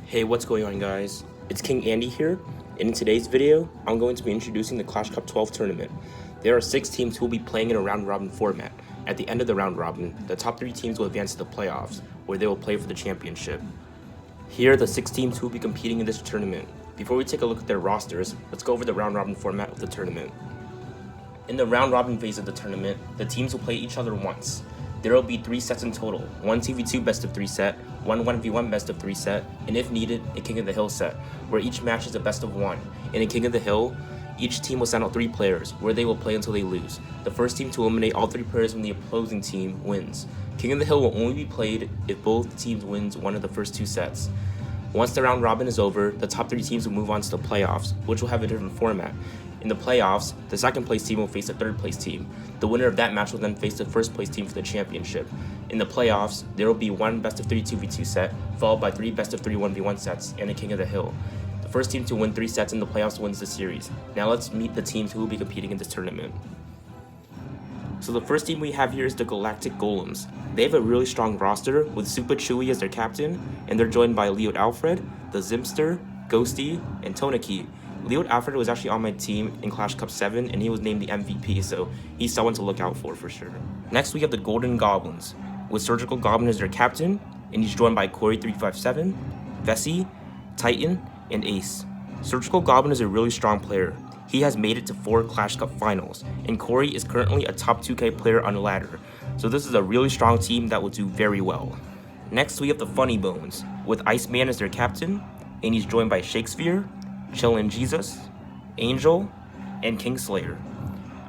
Hey, what's going on, guys? It's King Andy here, and in today's video, I'm going to be introducing the Clash Cup 12 tournament. There are 6 teams who will be playing in a round-robin format. At the end of the round-robin, the top 3 teams will advance to the playoffs, where they will play for the championship. Here are the 6 teams who will be competing in this tournament. Before we take a look at their rosters, let's go over the round-robin format of the tournament. In the round-robin phase of the tournament, the teams will play each other once. There will be 3 sets in total, 1 2v2 best of 3 set, 1 1v1 best of 3 set, and if needed, a King of the Hill set, where each match is a best of 1. In a King of the Hill, each team will send out 3 players, where they will play until they lose. The first team to eliminate all 3 players from the opposing team wins. King of the Hill will only be played if both teams wins one of the first 2 sets. Once the round robin is over, the top 3 teams will move on to the playoffs, which will have a different format. In the playoffs, the second place team will face the third place team. The winner of that match will then face the first place team for the championship. In the playoffs, there will be 1 best of 3 2v2 set, followed by 3 best of 3 1v1 sets, and a King of the Hill. The first team to win 3 sets in the playoffs wins the series. Now let's meet the teams who will be competing in this tournament. So the first team we have here is the Galactic Golems. They have a really strong roster with Super Chewy as their captain, and they're joined by Leod Alfred, the Zimster, Ghosty, and Toniki. Leod Alfred was actually on my team in Clash Cup 7, and he was named the MVP, so he's someone to look out for sure. Next, we have the Golden Goblins, with Surgical Goblin as their captain, and he's joined by Corey357, Vessi, Titan, and Ace. Surgical Goblin is a really strong player. He has made it to 4 Clash Cup finals, and Corey is currently a top 2K player on the ladder, so this is a really strong team that will do very well. Next, we have the Funny Bones, with Iceman as their captain, and he's joined by Shakespeare, Chillin' Jesus, Angel, and Kingslayer.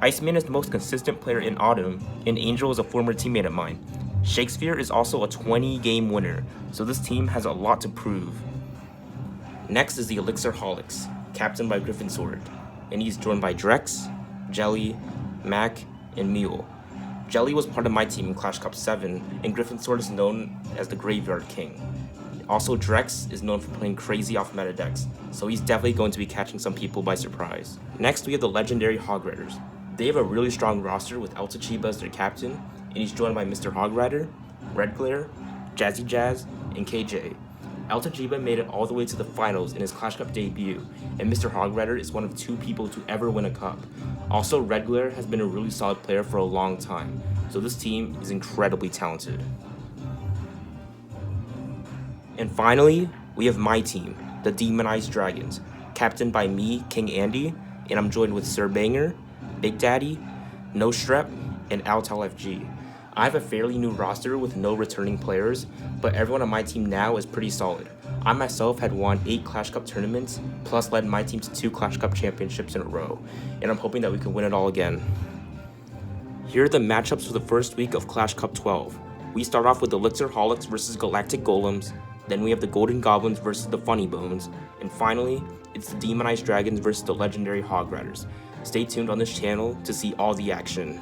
Iceman is the most consistent player in Autumn, and Angel is a former teammate of mine. Shakespeare is also a 20-game winner, so this team has a lot to prove. Next is the Elixirholics, captained by Griffin Sword, and he's joined by Drex, Jelly, Mac, and Mule. Jelly was part of my team in Clash Cup 7, and Griffin Sword is known as the Graveyard King. Also, Drex is known for playing crazy off-meta decks, so he's definitely going to be catching some people by surprise. Next, we have the legendary Hog Riders. They have a really strong roster with Elixirholics as their captain, and he's joined by Mr. Hog Rider, Red Glare, Jazzy Jazz, and KJ. Elixirholics made it all the way to the finals in his Clash Cup debut, and Mr. Hog Rider is one of 2 people to ever win a cup. Also, Red Glare has been a really solid player for a long time, so this team is incredibly talented. And finally, we have my team, the Demonized Dragons, captained by me, King Andy, and I'm joined with Sir Banger, Big Daddy, No Strep, and Altal FG. I have a fairly new roster with no returning players, but everyone on my team now is pretty solid. I myself had won 8 Clash Cup tournaments, plus led my team to 2 Clash Cup championships in a row, and I'm hoping that we can win it all again. Here are the matchups for the first week of Clash Cup 12. We start off with Elixirholics versus Galactic Golems, then we have the Golden Goblins versus the Funny Bones, and finally, it's the Demonized Dragons versus the legendary Hog Riders. Stay tuned on this channel to see all the action.